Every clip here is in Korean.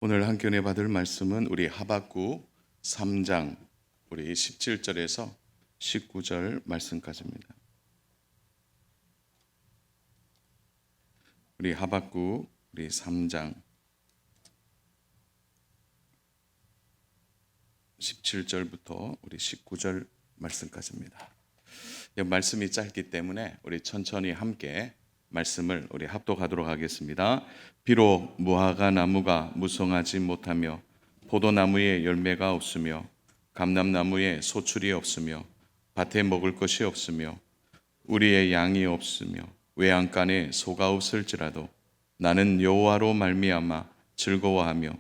오늘 함께 은혜 받을 말씀은 우리 하박국 3장 우리 17절에서 19절 말씀까지입니다. 우리 하박국 우리 3장 17절부터 우리 19절 말씀까지입니다. 이 말씀이 짧기 때문에 우리 천천히 함께 말씀을 우리 합독하도록 하겠습니다. 비록 무화과 나무가 무성하지 못하며 포도나무에 열매가 없으며 감람나무에 소출이 없으며 밭에 먹을 것이 없으며 우리의 양이 없으며 외양간에 소가 없을지라도 나는 여호와로 말미암아 즐거워하며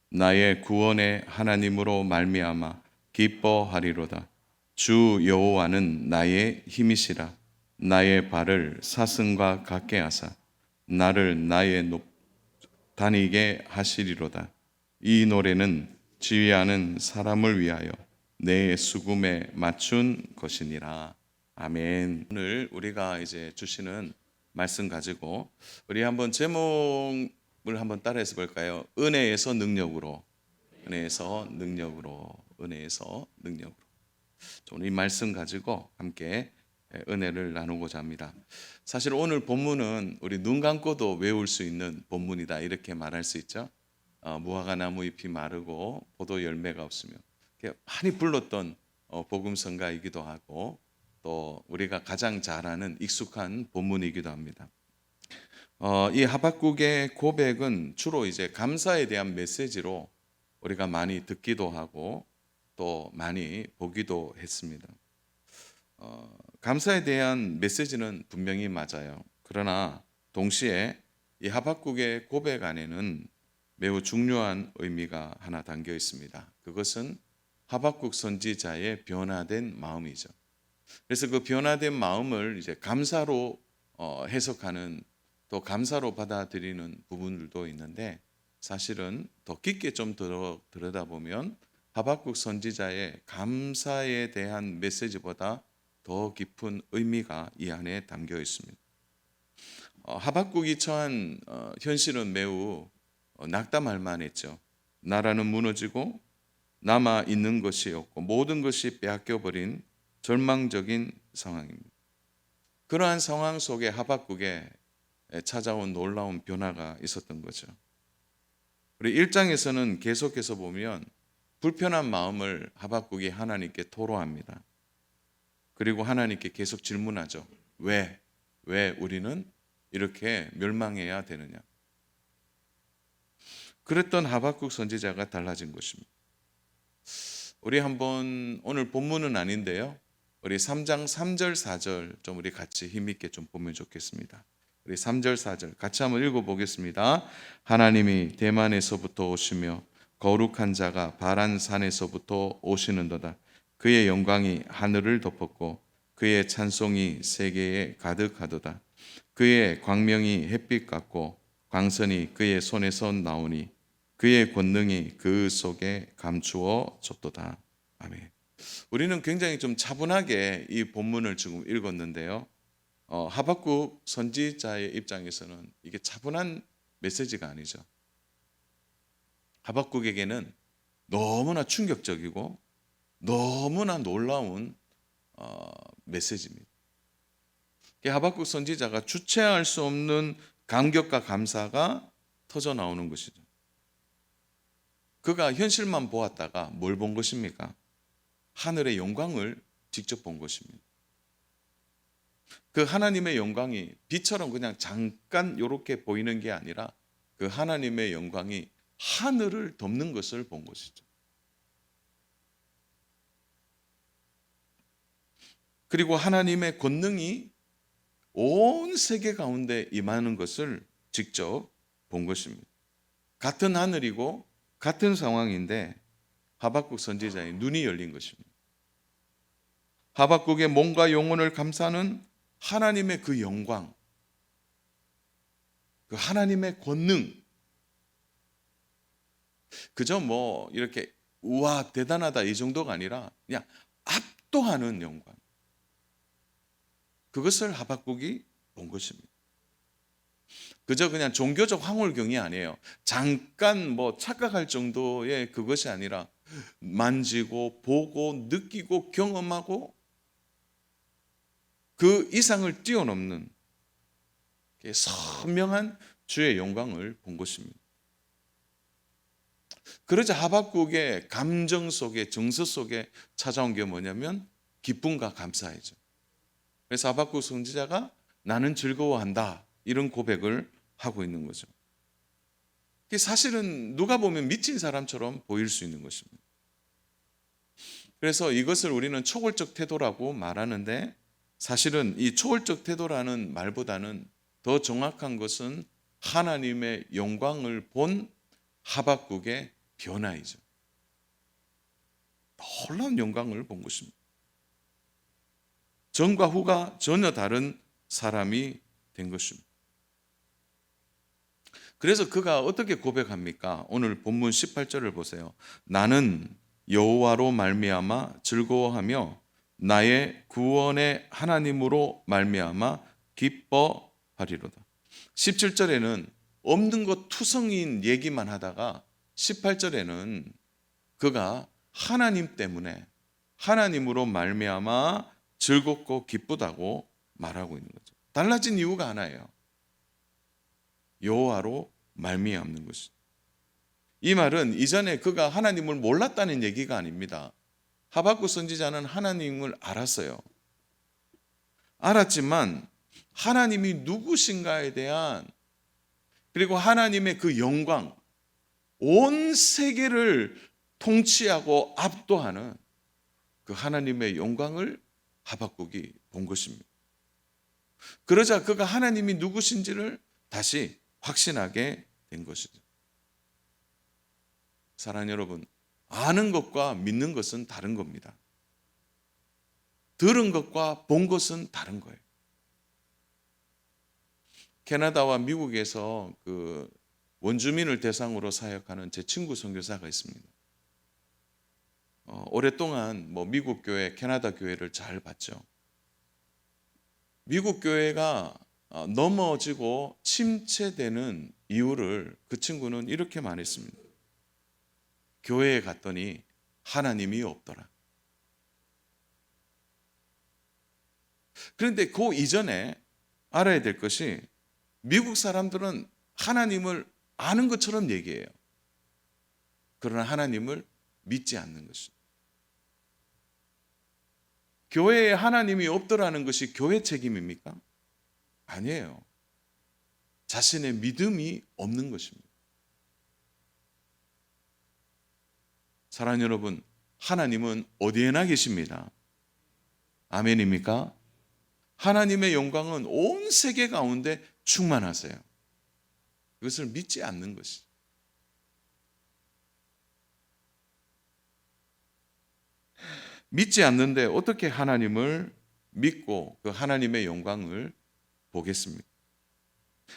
나의 구원의 하나님으로 말미암아 기뻐하리로다. 주 여호와는 나의 힘이시라. 나의 발을 사슴과 같게 하사 나를 나의 다니게 하시리로다. 이 노래는 지휘하는 사람을 위하여 내 수금에 맞춘 것이니라. 아멘. 오늘 우리가 이제 주시는 말씀 가지고 우리 한번 제목을 한번 따라해서 볼까요? 은혜에서 능력으로, 은혜에서 능력으로, 은혜에서 능력으로. 오늘 이 말씀 가지고 함께 은혜를 나누고자 합니다. 사실 오늘 본문은 우리 눈 감고도 외울 수 있는 본문이다 이렇게 말할 수 있죠. 무화과 나무 잎이 마르고 포도 열매가 없으며 많이 불렀던 복음성가이기도 하고 또 우리가 가장 잘 아는 익숙한 본문이기도 합니다. 이 하박국의 고백은 주로 이제 감사에 대한 메시지로 우리가 많이 듣기도 하고 또 많이 보기도 했습니다. 감사에 대한 메시지는 분명히 맞아요. 그러나 동시에 이 하박국의 고백 안에는 매우 중요한 의미가 하나 담겨 있습니다. 그것은 하박국 선지자의 변화된 마음이죠. 그래서 그 변화된 마음을 이제 감사로 해석하는 또 감사로 받아들이는 부분들도 있는데 사실은 더 깊게 좀 들여다보면 하박국 선지자의 감사에 대한 메시지보다 더 깊은 의미가 이 안에 담겨 있습니다. 하박국이 처한 현실은 매우 낙담할 만했죠. 나라는 무너지고 남아 있는 것이 없고 모든 것이 빼앗겨 버린 절망적인 상황입니다. 그러한 상황 속에 하박국에 찾아온 놀라운 변화가 있었던 거죠. 우리 1장에서는 계속해서 보면 불편한 마음을 하박국이 하나님께 토로합니다. 그리고 하나님께 계속 질문하죠. 왜 우리는 이렇게 멸망해야 되느냐? 그랬던 하박국 선지자가 달라진 것입니다. 우리 한번 오늘 본문은 아닌데요. 우리 3장 3절 4절 좀 우리 같이 힘있게 좀 보면 좋겠습니다. 우리 3절 4절 같이 한번 읽어보겠습니다. 하나님이 대만에서부터 오시며 거룩한 자가 바란 산에서부터 오시는도다. 그의 영광이 하늘을 덮었고 그의 찬송이 세계에 가득하도다. 그의 광명이 햇빛 같고 광선이 그의 손에서 나오니 그의 권능이 그 속에 감추어졌도다. 아멘. 우리는 굉장히 좀 차분하게 이 본문을 지금 읽었는데요. 하박국 선지자의 입장에서는 이게 차분한 메시지가 아니죠. 하박국에게는 너무나 충격적이고 너무나 놀라운 메시지입니다. 하박국 선지자가 주체할 수 없는 감격과 감사가 터져 나오는 것이죠. 그가 현실만 보았다가 뭘 본 것입니까? 하늘의 영광을 직접 본 것입니다. 그 하나님의 영광이 빛처럼 그냥 잠깐 이렇게 보이는 게 아니라 그 하나님의 영광이 하늘을 덮는 것을 본 것이죠. 그리고 하나님의 권능이 온 세계 가운데 임하는 것을 직접 본 것입니다. 같은 하늘이고 같은 상황인데 하박국 선지자의 눈이 열린 것입니다. 하박국의 몸과 영혼을 감싸는 하나님의 그 영광, 그 하나님의 권능, 그저 뭐 이렇게 우와 대단하다 이 정도가 아니라 그냥 압도하는 영광, 그것을 하박국이 본 것입니다. 그저 그냥 종교적 황홀경이 아니에요. 잠깐 뭐 착각할 정도의 그것이 아니라 만지고 보고 느끼고 경험하고 그 이상을 뛰어넘는 선명한 주의 영광을 본 것입니다. 그러자 하박국의 감정 속에, 정서 속에 찾아온 게 뭐냐면 기쁨과 감사이죠. 그래서 하박국 선지자가 나는 즐거워한다, 이런 고백을 하고 있는 거죠. 사실은 누가 보면 미친 사람처럼 보일 수 있는 것입니다. 그래서 이것을 우리는 초월적 태도라고 말하는데, 사실은 이 초월적 태도라는 말보다는 더 정확한 것은 하나님의 영광을 본 하박국의 변화이죠. 놀라운 영광을 본 것입니다. 전과 후가 전혀 다른 사람이 된 것입니다. 그래서 그가 어떻게 고백합니까? 오늘 본문 18절을 보세요. 나는 여호와로 말미암아 즐거워하며 나의 구원의 하나님으로 말미암아 기뻐하리로다. 17절에는 없는 것 투성이인 얘기만 하다가 18절에는 그가 하나님 때문에, 하나님으로 말미암아 즐겁고 기쁘다고 말하고 있는 거죠. 달라진 이유가 하나예요. 여호와로 말미암는 것이. 이 말은 이전에 그가 하나님을 몰랐다는 얘기가 아닙니다. 하박국 선지자는 하나님을 알았어요. 알았지만 하나님이 누구신가에 대한, 그리고 하나님의 그 영광, 온 세계를 통치하고 압도하는 그 하나님의 영광을 하박국이 본 것입니다. 그러자 그가 하나님이 누구신지를 다시 확신하게 된 것이죠. 사랑하는 여러분, 아는 것과 믿는 것은 다른 겁니다. 들은 것과 본 것은 다른 거예요. 캐나다와 미국에서 그 원주민을 대상으로 사역하는 제 친구 선교사가 있습니다. 오랫동안 미국 교회, 캐나다 교회를 잘 봤죠. 미국 교회가 넘어지고 침체되는 이유를 그 친구는 이렇게 말했습니다. 교회에 갔더니 하나님이 없더라. 그런데 그 이전에 알아야 될 것이, 미국 사람들은 하나님을 아는 것처럼 얘기해요. 그러나 하나님을 믿지 않는 것입니다. 교회에 하나님이 없더라는 것이 교회 책임입니까? 아니에요. 자신의 믿음이 없는 것입니다. 사랑하는 여러분, 하나님은 어디에나 계십니다. 아멘입니까? 하나님의 영광은 온 세계 가운데 충만하세요. 그것을 믿지 않는 것이. 믿지 않는데 어떻게 하나님을 믿고 그 하나님의 영광을 보겠습니까?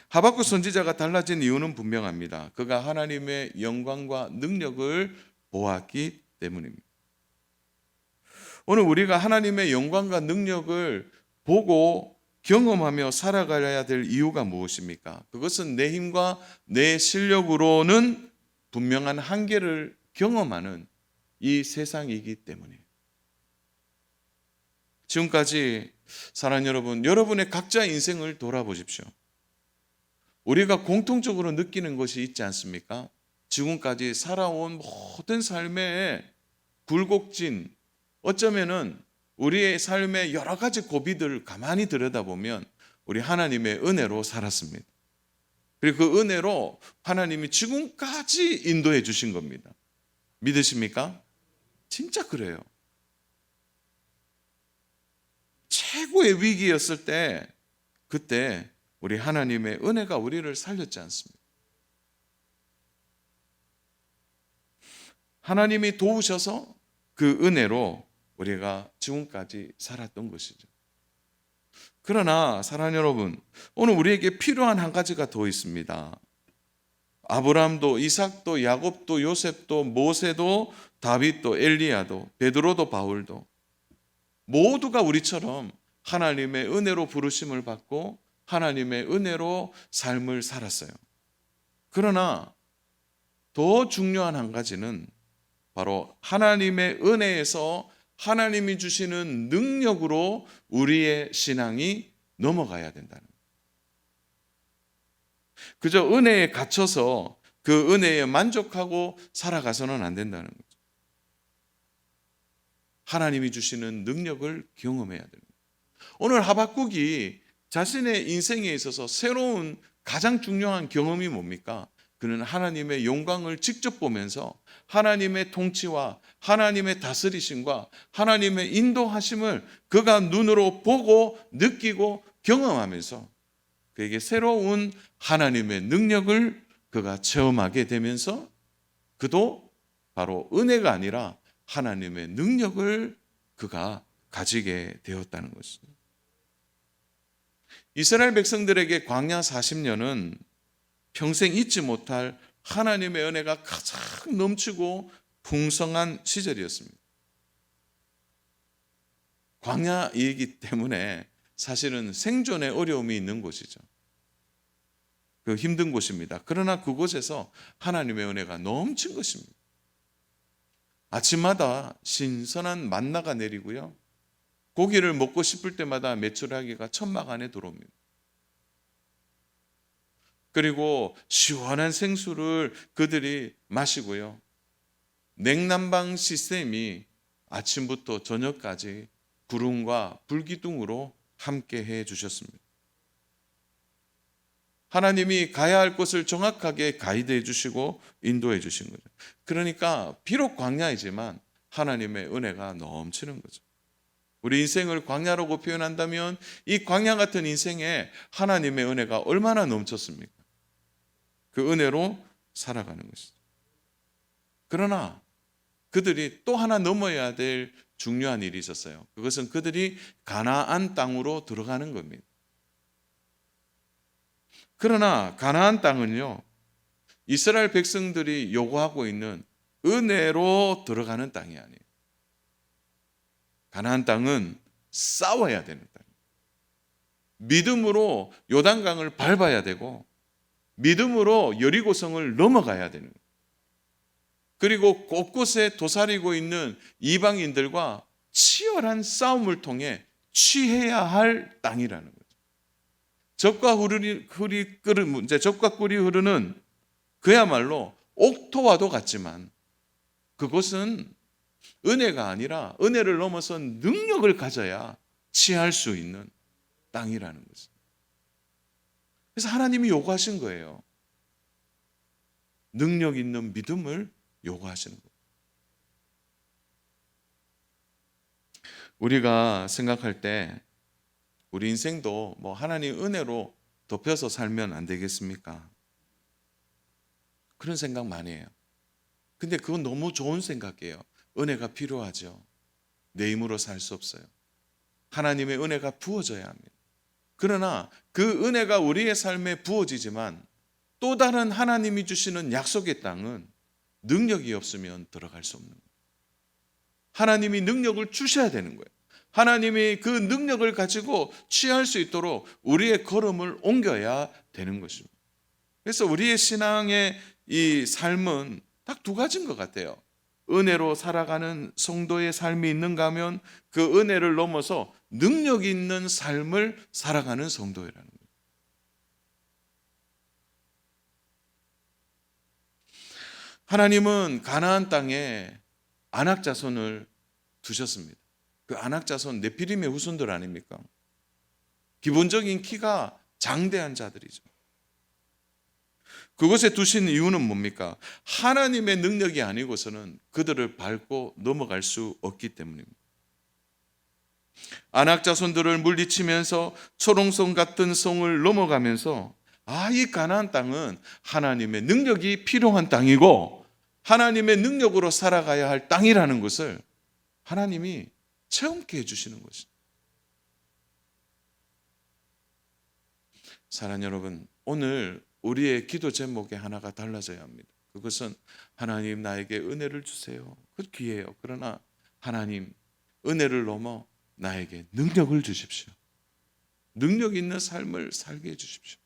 하박국 선지자가 달라진 이유는 분명합니다. 그가 하나님의 영광과 능력을 보았기 때문입니다. 오늘 우리가 하나님의 영광과 능력을 보고 경험하며 살아가야 될 이유가 무엇입니까? 그것은 내 힘과 내 실력으로는 분명한 한계를 경험하는 이 세상이기 때문이에요. 지금까지 사랑하는 여러분, 여러분의 각자 인생을 돌아보십시오. 우리가 공통적으로 느끼는 것이 있지 않습니까? 지금까지 살아온 모든 삶의 굴곡진, 어쩌면은 우리의 삶의 여러 가지 고비들을 가만히 들여다보면 우리 하나님의 은혜로 살았습니다. 그리고 그 은혜로 하나님이 지금까지 인도해 주신 겁니다. 믿으십니까? 진짜 그래요. 최고의 위기였을 때, 그때 우리 하나님의 은혜가 우리를 살렸지 않습니까? 하나님이 도우셔서 그 은혜로 우리가 지금까지 살았던 것이죠. 그러나 사랑하는 여러분, 오늘 우리에게 필요한 한 가지가 더 있습니다. 아브라함도, 이삭도, 야곱도, 요셉도, 모세도, 다윗도, 엘리야도, 베드로도, 바울도 모두가 우리처럼 하나님의 은혜로 부르심을 받고 하나님의 은혜로 삶을 살았어요. 그러나 더 중요한 한 가지는 바로 하나님의 은혜에서 하나님이 주시는 능력으로 우리의 신앙이 넘어가야 된다는 거예요. 그저 은혜에 갇혀서 그 은혜에 만족하고 살아가서는 안 된다는 거죠. 하나님이 주시는 능력을 경험해야 됩니다. 오늘 하박국이 자신의 인생에 있어서 새로운 가장 중요한 경험이 뭡니까? 그는 하나님의 영광을 직접 보면서 하나님의 통치와 하나님의 다스리심과 하나님의 인도하심을 그가 눈으로 보고 느끼고 경험하면서 그에게 새로운 하나님의 능력을 그가 체험하게 되면서 그도 바로 은혜가 아니라 하나님의 능력을 그가 가지게 되었다는 것입니다. 이스라엘 백성들에게 광야 40년은 평생 잊지 못할 하나님의 은혜가 가장 넘치고 풍성한 시절이었습니다. 광야이기 때문에 사실은 생존에 어려움이 있는 곳이죠. 그 힘든 곳입니다. 그러나 그곳에서 하나님의 은혜가 넘친 것입니다. 아침마다 신선한 만나가 내리고요. 고기를 먹고 싶을 때마다 메추라기가 천막 안에 들어옵니다. 그리고 시원한 생수를 그들이 마시고요. 냉난방 시스템이 아침부터 저녁까지 구름과 불기둥으로 함께 해 주셨습니다. 하나님이 가야 할 곳을 정확하게 가이드해 주시고 인도해 주신 거죠. 그러니까 비록 광야이지만 하나님의 은혜가 넘치는 거죠. 우리 인생을 광야라고 표현한다면 이 광야 같은 인생에 하나님의 은혜가 얼마나 넘쳤습니까? 그 은혜로 살아가는 것이죠. 그러나 그들이 또 하나 넘어야 될 중요한 일이 있었어요. 그것은 그들이 가나안 땅으로 들어가는 겁니다. 그러나 가나안 땅은요, 이스라엘 백성들이 요구하고 있는 은혜로 들어가는 땅이 아니에요. 가나안 땅은 싸워야 되는 땅이에요. 믿음으로 요단강을 밟아야 되고 믿음으로 여리고성을 넘어가야 되는 거예요. 그리고 곳곳에 도사리고 있는 이방인들과 치열한 싸움을 통해 취해야 할 땅이라는 거죠. 적과 꿀이 흐르는 그야말로 옥토와도 같지만 그것은 은혜가 아니라 은혜를 넘어선 능력을 가져야 취할 수 있는 땅이라는 거죠. 그래서 하나님이 요구하신 거예요. 능력 있는 믿음을 요구하시는 거예요. 우리가 생각할 때 우리 인생도 뭐 하나님 은혜로 덮여서 살면 안 되겠습니까? 그런 생각 많이 해요. 근데 그건 너무 좋은 생각이에요. 은혜가 필요하죠. 내 힘으로 살 수 없어요. 하나님의 은혜가 부어져야 합니다. 그러나 그 은혜가 우리의 삶에 부어지지만 또 다른 하나님이 주시는 약속의 땅은 능력이 없으면 들어갈 수 없는 거예요. 하나님이 능력을 주셔야 되는 거예요. 하나님이 그 능력을 가지고 취할 수 있도록 우리의 걸음을 옮겨야 되는 것입니다. 그래서 우리의 신앙의 이 삶은 딱 두 가지인 것 같아요. 은혜로 살아가는 성도의 삶이 있는가 하면 그 은혜를 넘어서 능력 있는 삶을 살아가는 성도라는 거예요. 하나님은 가나안 땅에 아낙 자손을 두셨습니다. 그 아낙 자손 네피림의 후손들 아닙니까? 기본적인 키가 장대한 자들이죠. 그곳에 두신 이유는 뭡니까? 하나님의 능력이 아니고서는 그들을 밟고 넘어갈 수 없기 때문입니다. 아낙 자손들을 물리치면서 초롱성 같은 성을 넘어가면서 이 가나안 땅은 하나님의 능력이 필요한 땅이고 하나님의 능력으로 살아가야 할 땅이라는 것을 하나님이 체험케 해주시는 것입니다. 사랑하는 여러분, 오늘 우리의 기도 제목에 하나가 달라져야 합니다. 그것은 하나님 나에게 은혜를 주세요. 그 귀해요. 그러나 하나님 은혜를 넘어 나에게 능력을 주십시오. 능력 있는 삶을 살게 해주십시오.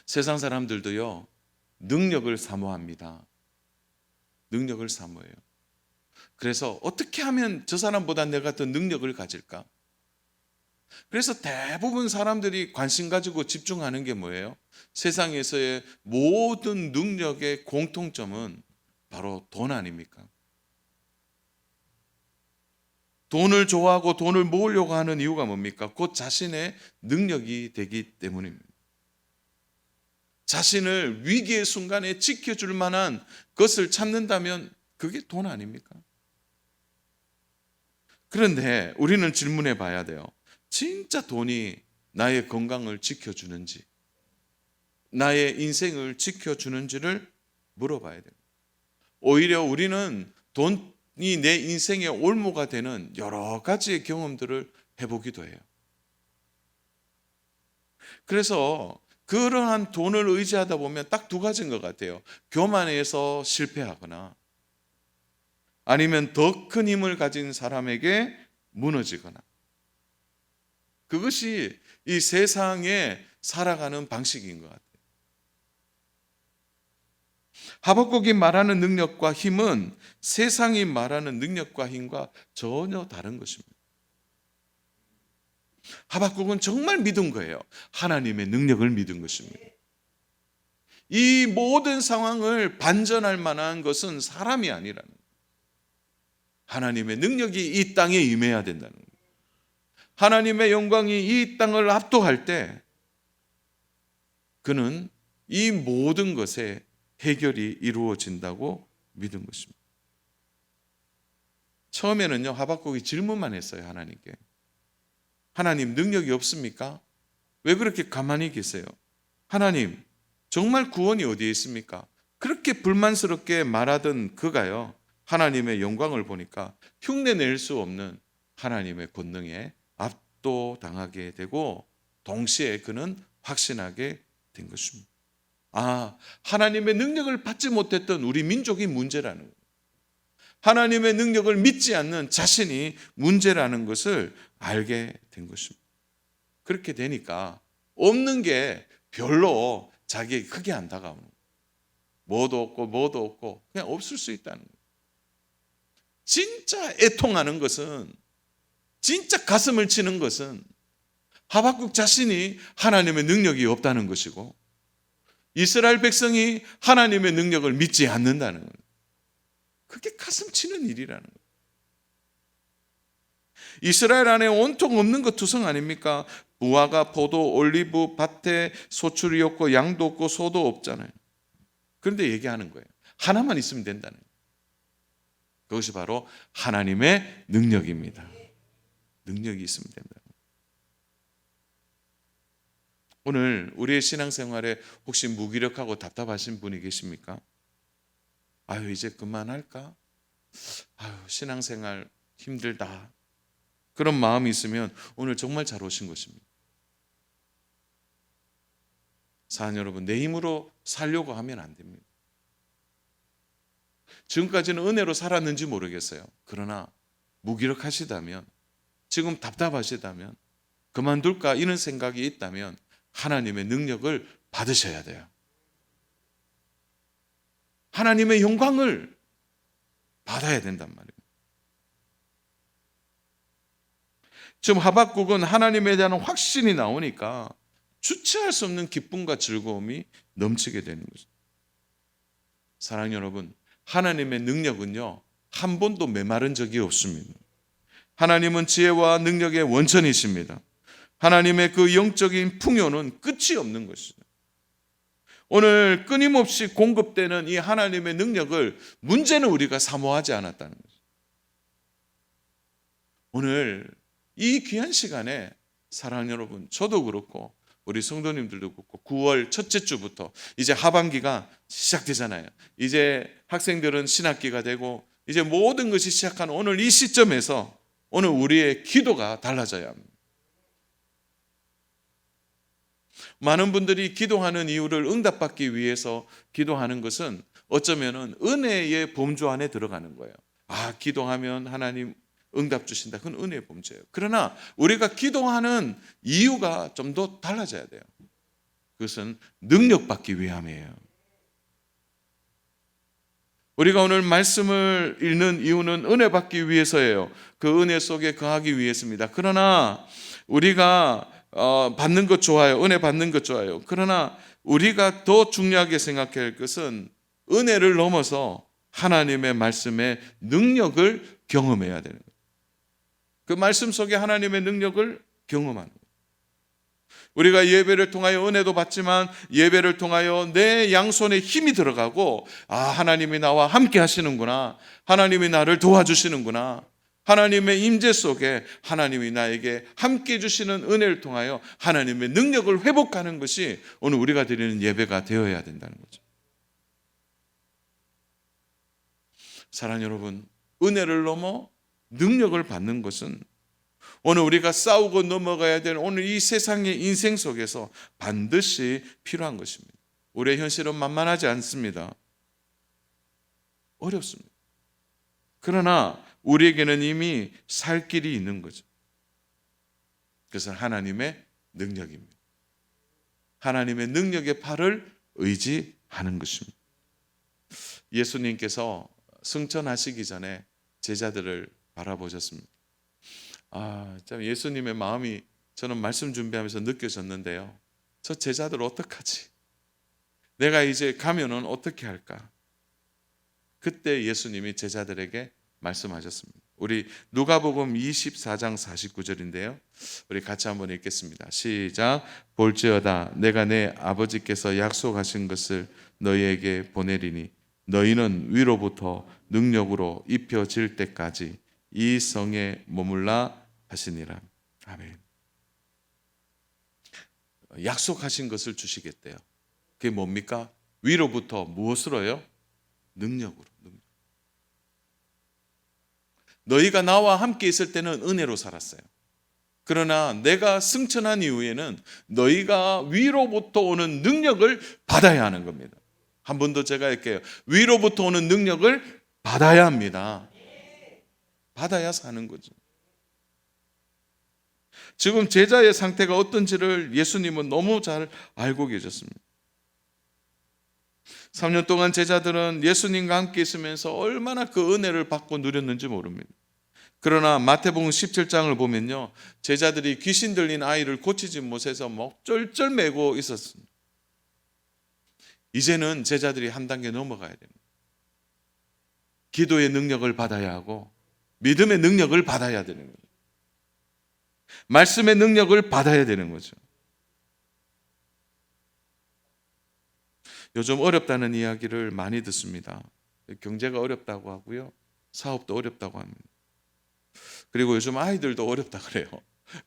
세상 사람들도요, 능력을 사모합니다. 능력을 사모해요. 그래서 어떻게 하면 저 사람보다 내가 더 능력을 가질까? 그래서 대부분 사람들이 관심 가지고 집중하는 게 뭐예요? 세상에서의 모든 능력의 공통점은 바로 돈 아닙니까? 돈을 좋아하고 돈을 모으려고 하는 이유가 뭡니까? 곧 자신의 능력이 되기 때문입니다. 자신을 위기의 순간에 지켜줄 만한 것을 찾는다면 그게 돈 아닙니까? 그런데 우리는 질문해 봐야 돼요. 진짜 돈이 나의 건강을 지켜주는지, 나의 인생을 지켜주는지를 물어봐야 돼요. 오히려 우리는 돈이 내 인생의 올무가 되는 여러 가지의 경험들을 해보기도 해요. 그래서 그러한 돈을 의지하다 보면 딱 두 가지인 것 같아요. 교만해서 실패하거나 아니면 더 큰 힘을 가진 사람에게 무너지거나. 그것이 이 세상에 살아가는 방식인 것 같아요. 하박국이 말하는 능력과 힘은 세상이 말하는 능력과 힘과 전혀 다른 것입니다. 하박국은 정말 믿은 거예요. 하나님의 능력을 믿은 것입니다. 이 모든 상황을 반전할 만한 것은 사람이 아니라는 거예요. 하나님의 능력이 이 땅에 임해야 된다는 거예요. 하나님의 영광이 이 땅을 압도할 때 그는 이 모든 것에 해결이 이루어진다고 믿은 것입니다. 처음에는요, 하박국이 질문만 했어요, 하나님께. 하나님, 능력이 없습니까? 왜 그렇게 가만히 계세요? 하나님, 정말 구원이 어디에 있습니까? 그렇게 불만스럽게 말하던 그가요, 하나님의 영광을 보니까 흉내낼 수 없는 하나님의 권능에 압도당하게 되고 동시에 그는 확신하게 된 것입니다. 아, 하나님의 능력을 받지 못했던 우리 민족이 문제라는 거예요. 하나님의 능력을 믿지 않는 자신이 문제라는 것을 알게 된 것입니다. 그렇게 되니까 없는 게 별로 자기에게 크게 안 다가오는 거예요. 뭐도 없고 그냥 없을 수 있다는 거예요. 진짜 애통하는 것은, 진짜 가슴을 치는 것은 하박국 자신이 하나님의 능력이 없다는 것이고 이스라엘 백성이 하나님의 능력을 믿지 않는다는 거예요. 그게 가슴 치는 일이라는 거예요. 이스라엘 안에 온통 없는 것 투성 아닙니까? 무화과, 포도, 올리브 밭에 소출이 없고 양도 없고 소도 없잖아요. 그런데 얘기하는 거예요. 하나만 있으면 된다는 거예요. 그것이 바로 하나님의 능력입니다. 능력이 있으면 된다. 오늘 우리의 신앙생활에 혹시 무기력하고 답답하신 분이 계십니까? 아유, 이제 그만할까? 아유, 신앙생활 힘들다. 그런 마음이 있으면 오늘 정말 잘 오신 것입니다. 사랑 여러분, 내 힘으로 살려고 하면 안 됩니다. 지금까지는 은혜로 살았는지 모르겠어요. 그러나 무기력하시다면, 지금 답답하시다면, 그만둘까 이런 생각이 있다면 하나님의 능력을 받으셔야 돼요. 하나님의 영광을 받아야 된단 말이에요. 지금 하박국은 하나님에 대한 확신이 나오니까 주체할 수 없는 기쁨과 즐거움이 넘치게 되는 거죠. 사랑 여러분, 하나님의 능력은요, 한 번도 메마른 적이 없습니다. 하나님은 지혜와 능력의 원천이십니다. 하나님의 그 영적인 풍요는 끝이 없는 것이죠. 오늘 끊임없이 공급되는 이 하나님의 능력을 문제는 우리가 사모하지 않았다는 거죠. 오늘 이 귀한 시간에 사랑 여러분, 저도 그렇고 우리 성도님들도 그렇고 9월 첫째 주부터 이제 하반기가 시작되잖아요. 이제 학생들은 신학기가 되고 이제 모든 것이 시작한 오늘 이 시점에서 오늘 우리의 기도가 달라져야 합니다. 많은 분들이 기도하는 이유를 응답받기 위해서 기도하는 것은 어쩌면은 은혜의 범주 안에 들어가는 거예요. 아, 기도하면 하나님 응답 주신다. 그건 은혜의 범죄예요. 그러나 우리가 기도하는 이유가 좀 더 달라져야 돼요. 그것은 능력받기 위함이에요. 우리가 오늘 말씀을 읽는 이유는 은혜 받기 위해서예요. 그 은혜 속에 거하기 위해서입니다. 그러나 우리가 받는 것 좋아요. 은혜 받는 것 좋아요. 그러나 우리가 더 중요하게 생각해야 할 것은 은혜를 넘어서 하나님의 말씀의 능력을 경험해야 되는 거예요. 그 말씀 속에 하나님의 능력을 경험하는 거예요. 우리가 예배를 통하여 은혜도 받지만 예배를 통하여 내 양손에 힘이 들어가고 하나님이 나와 함께 하시는구나. 하나님이 나를 도와주시는구나. 하나님의 임재 속에 하나님이 나에게 함께 해주시는 은혜를 통하여 하나님의 능력을 회복하는 것이 오늘 우리가 드리는 예배가 되어야 된다는 거죠. 사랑하는 여러분, 은혜를 넘어 능력을 받는 것은 오늘 우리가 싸우고 넘어가야 되는 오늘 이 세상의 인생 속에서 반드시 필요한 것입니다. 우리의 현실은 만만하지 않습니다. 어렵습니다. 그러나 우리에게는 이미 살 길이 있는 거죠. 그것은 하나님의 능력입니다. 하나님의 능력의 팔을 의지하는 것입니다. 예수님께서 승천하시기 전에 제자들을 바라보셨습니다. 참 예수님의 마음이 저는 말씀 준비하면서 느껴졌는데요. 저 제자들 어떡하지? 내가 이제 가면은 어떻게 할까? 그때 예수님이 제자들에게 말씀하셨습니다. 우리 누가복음 24장 49절인데요. 우리 같이 한번 읽겠습니다. 시작. 볼지어다 내가 내 아버지께서 약속하신 것을 너희에게 보내리니 너희는 위로부터 능력으로 입혀질 때까지 이 성에 머물라 하시니라. 아멘. 약속하신 것을 주시겠대요. 그게 뭡니까? 위로부터 무엇으로요? 능력으로. 너희가 나와 함께 있을 때는 은혜로 살았어요. 그러나 내가 승천한 이후에는 너희가 위로부터 오는 능력을 받아야 하는 겁니다. 한 번 더 제가 할게요. 위로부터 오는 능력을 받아야 합니다. 받아야 사는 거죠. 지금 제자의 상태가 어떤지를 예수님은 너무 잘 알고 계셨습니다. 3년 동안 제자들은 예수님과 함께 있으면서 얼마나 그 은혜를 받고 누렸는지 모릅니다. 그러나 마태복음 17장을 보면요, 제자들이 귀신 들린 아이를 고치지 못해서 막 쩔쩔매고 있었습니다. 이제는 제자들이 한 단계 넘어가야 됩니다. 기도의 능력을 받아야 하고 믿음의 능력을 받아야 되는 거예요. 말씀의 능력을 받아야 되는 거죠. 요즘 어렵다는 이야기를 많이 듣습니다. 경제가 어렵다고 하고요, 사업도 어렵다고 합니다. 그리고 요즘 아이들도 어렵다 그래요.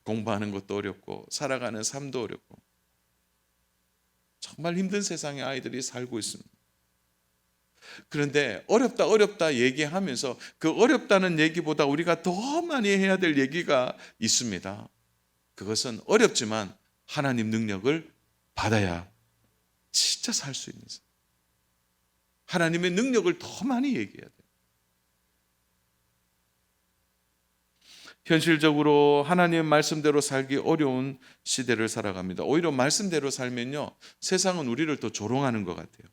공부하는 것도 어렵고 살아가는 삶도 어렵고 정말 힘든 세상에 아이들이 살고 있습니다. 그런데 어렵다 얘기하면서 그 어렵다는 얘기보다 우리가 더 많이 해야 될 얘기가 있습니다. 그것은 어렵지만 하나님 능력을 받아야 진짜 살 수 있는 삶. 하나님의 능력을 더 많이 얘기해야 돼요. 현실적으로 하나님의 말씀대로 살기 어려운 시대를 살아갑니다. 오히려 말씀대로 살면요, 세상은 우리를 더 조롱하는 것 같아요.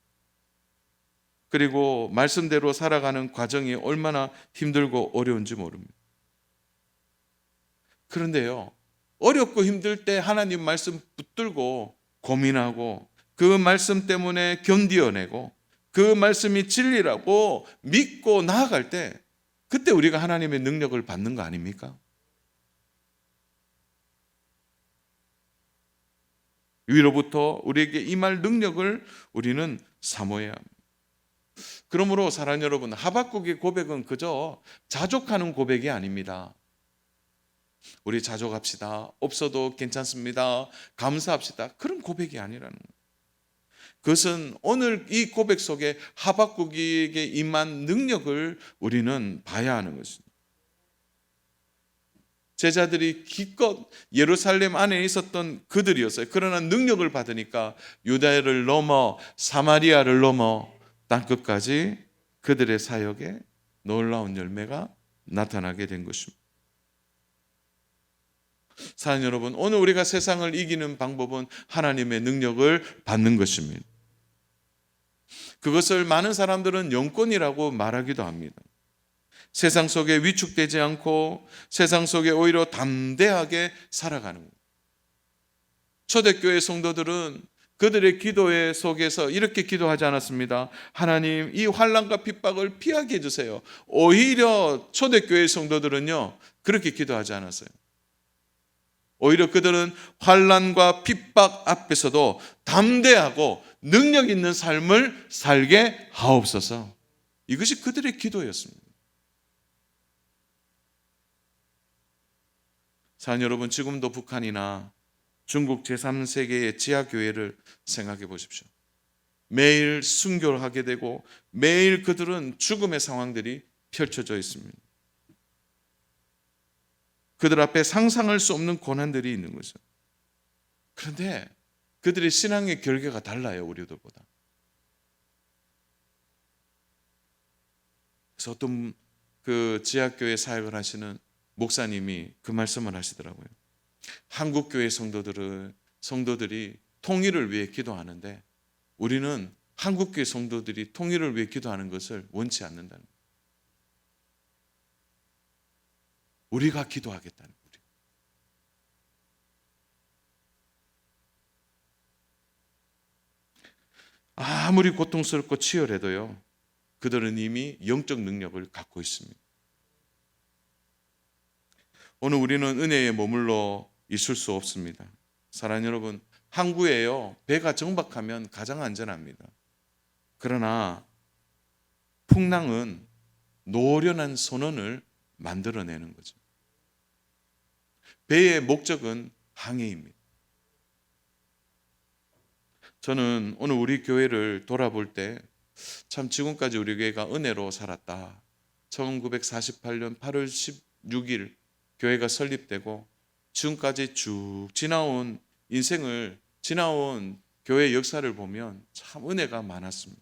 그리고 말씀대로 살아가는 과정이 얼마나 힘들고 어려운지 모릅니다. 그런데요, 어렵고 힘들 때 하나님 말씀 붙들고 고민하고 그 말씀 때문에 견디어내고 그 말씀이 진리라고 믿고 나아갈 때 그때 우리가 하나님의 능력을 받는 거 아닙니까? 위로부터 우리에게 임할 능력을 우리는 사모해야 합니다. 그러므로 사랑하는 여러분, 하박국의 고백은 그저 자족하는 고백이 아닙니다. 우리 자족합시다. 없어도 괜찮습니다. 감사합시다. 그런 고백이 아니라는 거예요. 그것은 오늘 이 고백 속에 하박국에게 임한 능력을 우리는 봐야 하는 것입니다. 제자들이 기껏 예루살렘 안에 있었던 그들이었어요. 그러나 능력을 받으니까 유다를 넘어 사마리아를 넘어 땅끝까지 그들의 사역에 놀라운 열매가 나타나게 된 것입니다. 사랑하는 여러분, 오늘 우리가 세상을 이기는 방법은 하나님의 능력을 받는 것입니다. 그것을 많은 사람들은 영권이라고 말하기도 합니다. 세상 속에 위축되지 않고 세상 속에 오히려 담대하게 살아가는 거예요. 초대교회 성도들은 그들의 기도의 속에서 이렇게 기도하지 않았습니다. 하나님, 이 환난과 핍박을 피하게 해주세요. 오히려 초대교회 성도들은요, 그렇게 기도하지 않았어요. 오히려 그들은 환난과 핍박 앞에서도 담대하고 능력 있는 삶을 살게 하옵소서. 이것이 그들의 기도였습니다. 사랑하는 여러분, 지금도 북한이나 중국 제3세계의 지하교회를 생각해 보십시오. 매일 순교를 하게 되고 매일 그들은 죽음의 상황들이 펼쳐져 있습니다. 그들 앞에 상상할 수 없는 고난들이 있는 거죠. 그런데 그들의 신앙의 결계가 달라요, 우리들보다. 그래서 어떤 그 지하교회 사역을 하시는 목사님이 그 말씀을 하시더라고요. 한국 교회 성도들이 통일을 위해 기도하는데 우리는 한국 교회 성도들이 통일을 위해 기도하는 것을 원치 않는다는 거예요. 우리가 기도하겠다는 거예요. 아무리 고통스럽고 치열해도요, 그들은 이미 영적 능력을 갖고 있습니다. 오늘 우리는 은혜에 머물러 있을 수 없습니다. 사랑하는 여러분, 항구에요, 배가 정박하면 가장 안전합니다. 그러나 풍랑은 노련한 선원을 만들어내는 거죠. 배의 목적은 항해입니다. 저는 오늘 우리 교회를 돌아볼 때 참 지금까지 우리 교회가 은혜로 살았다. 1948년 8월 16일 교회가 설립되고 지금까지 쭉 지나온 인생을 지나온 교회 역사를 보면 참 은혜가 많았습니다.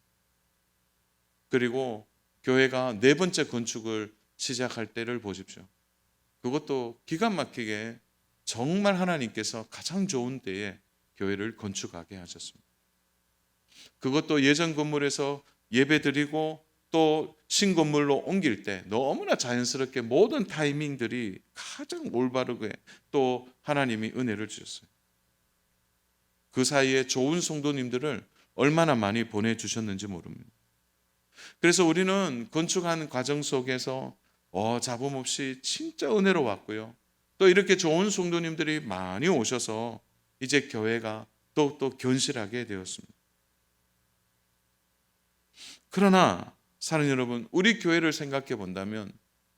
그리고 교회가 4번째 건축을 시작할 때를 보십시오. 그것도 기가 막히게 정말 하나님께서 가장 좋은 때에 교회를 건축하게 하셨습니다. 그것도 예전 건물에서 예배드리고 또 신건물로 옮길 때 너무나 자연스럽게 모든 타이밍들이 가장 올바르게 또 하나님이 은혜를 주셨어요. 그 사이에 좋은 성도님들을 얼마나 많이 보내주셨는지 모릅니다. 그래서 우리는 건축하는 과정 속에서 잡음 없이 진짜 은혜로웠고요. 또 이렇게 좋은 성도님들이 많이 오셔서 이제 교회가 또 견실하게 되었습니다. 그러나 사랑하는 여러분, 우리 교회를 생각해 본다면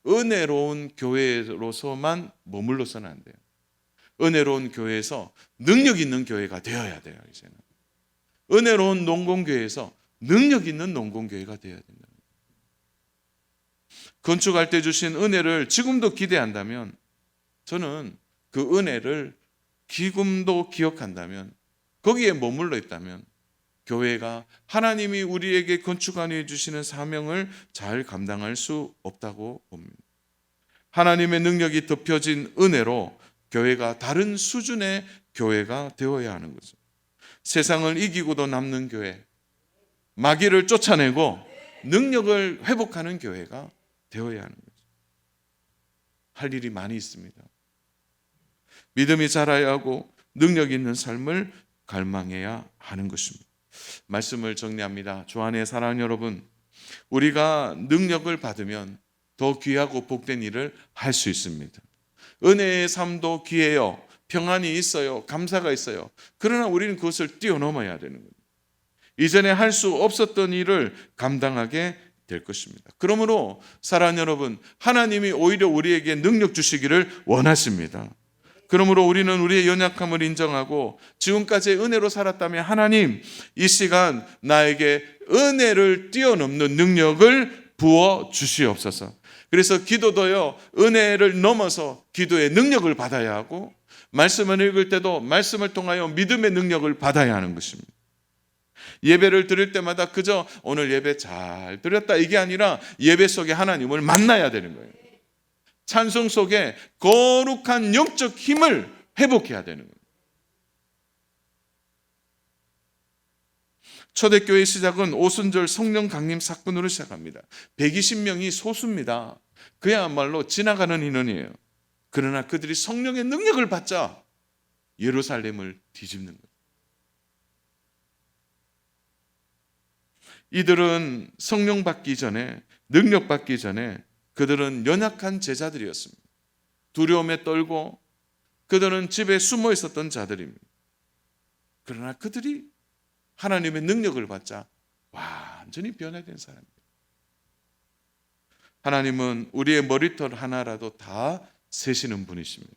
은혜로운 교회로서만 머물러서는 안 돼요. 은혜로운 교회에서 능력 있는 교회가 되어야 돼요. 이제는 은혜로운 농공교회에서 능력 있는 농공교회가 되어야 된다. 건축할 때 주신 은혜를 지금도 기대한다면, 저는 그 은혜를 지금도 기억한다면, 거기에 머물러 있다면 교회가 하나님이 우리에게 건축하여 주시는 사명을 잘 감당할 수 없다고 봅니다. 하나님의 능력이 덮여진 은혜로 교회가 다른 수준의 교회가 되어야 하는 거죠. 세상을 이기고도 남는 교회, 마귀를 쫓아내고 능력을 회복하는 교회가 되어야 하는 거죠. 할 일이 많이 있습니다. 믿음이 자라야 하고 능력 있는 삶을 갈망해야 하는 것입니다. 말씀을 정리합니다. 주 안에 사랑하는 여러분, 우리가 능력을 받으면 더 귀하고 복된 일을 할 수 있습니다. 은혜의 삶도 귀해요. 평안이 있어요. 감사가 있어요. 그러나 우리는 그것을 뛰어넘어야 되는 거예요. 이전에 할 수 없었던 일을 감당하게 될 것입니다. 그러므로 사랑하는 여러분, 하나님이 오히려 우리에게 능력 주시기를 원하십니다. 그러므로 우리는 우리의 연약함을 인정하고 지금까지의 은혜로 살았다면 하나님, 이 시간 나에게 은혜를 뛰어넘는 능력을 부어 주시옵소서. 그래서 기도도요, 은혜를 넘어서 기도의 능력을 받아야 하고, 말씀을 읽을 때도 말씀을 통하여 믿음의 능력을 받아야 하는 것입니다. 예배를 드릴 때마다 그저 오늘 예배 잘 드렸다 이게 아니라 예배 속에 하나님을 만나야 되는 거예요. 찬송 속에 거룩한 영적 힘을 회복해야 되는 거예요. 초대교회의 시작은 오순절 성령 강림 사건으로 시작합니다. 120명이 소수입니다. 그야말로 지나가는 인원이에요. 그러나 그들이 성령의 능력을 받자 예루살렘을 뒤집는 거예요. 이들은 성령 받기 전에, 능력 받기 전에 그들은 연약한 제자들이었습니다. 두려움에 떨고 그들은 집에 숨어 있었던 자들입니다. 그러나 그들이 하나님의 능력을 받자 완전히 변화된 사람입니다. 하나님은 우리의 머리털 하나라도 다 세시는 분이십니다.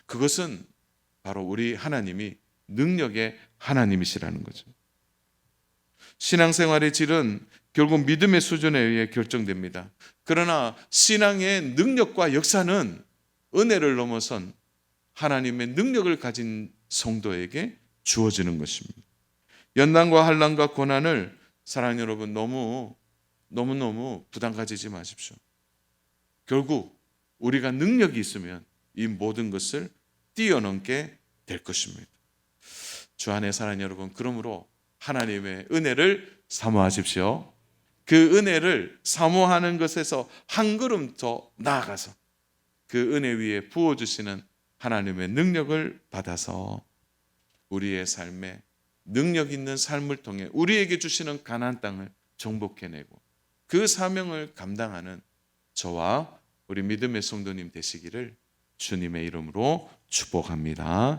그것은 바로 우리 하나님이 능력의 하나님이시라는 거죠. 신앙생활의 질은 결국 믿음의 수준에 의해 결정됩니다. 그러나 신앙의 능력과 역사는 은혜를 넘어선 하나님의 능력을 가진 성도에게 주어지는 것입니다. 연단과 환난과 고난을 사랑하는 여러분 너무 부담 가지지 마십시오. 결국 우리가 능력이 있으면 이 모든 것을 뛰어넘게 될 것입니다. 주 안에 사랑하는 여러분, 그러므로 하나님의 은혜를 사모하십시오. 그 은혜를 사모하는 것에서 한 걸음 더 나아가서 그 은혜 위에 부어주시는 하나님의 능력을 받아서 우리의 삶에 능력 있는 삶을 통해 우리에게 주시는 가나안 땅을 정복해내고 그 사명을 감당하는 저와 우리 믿음의 성도님 되시기를 주님의 이름으로 축복합니다.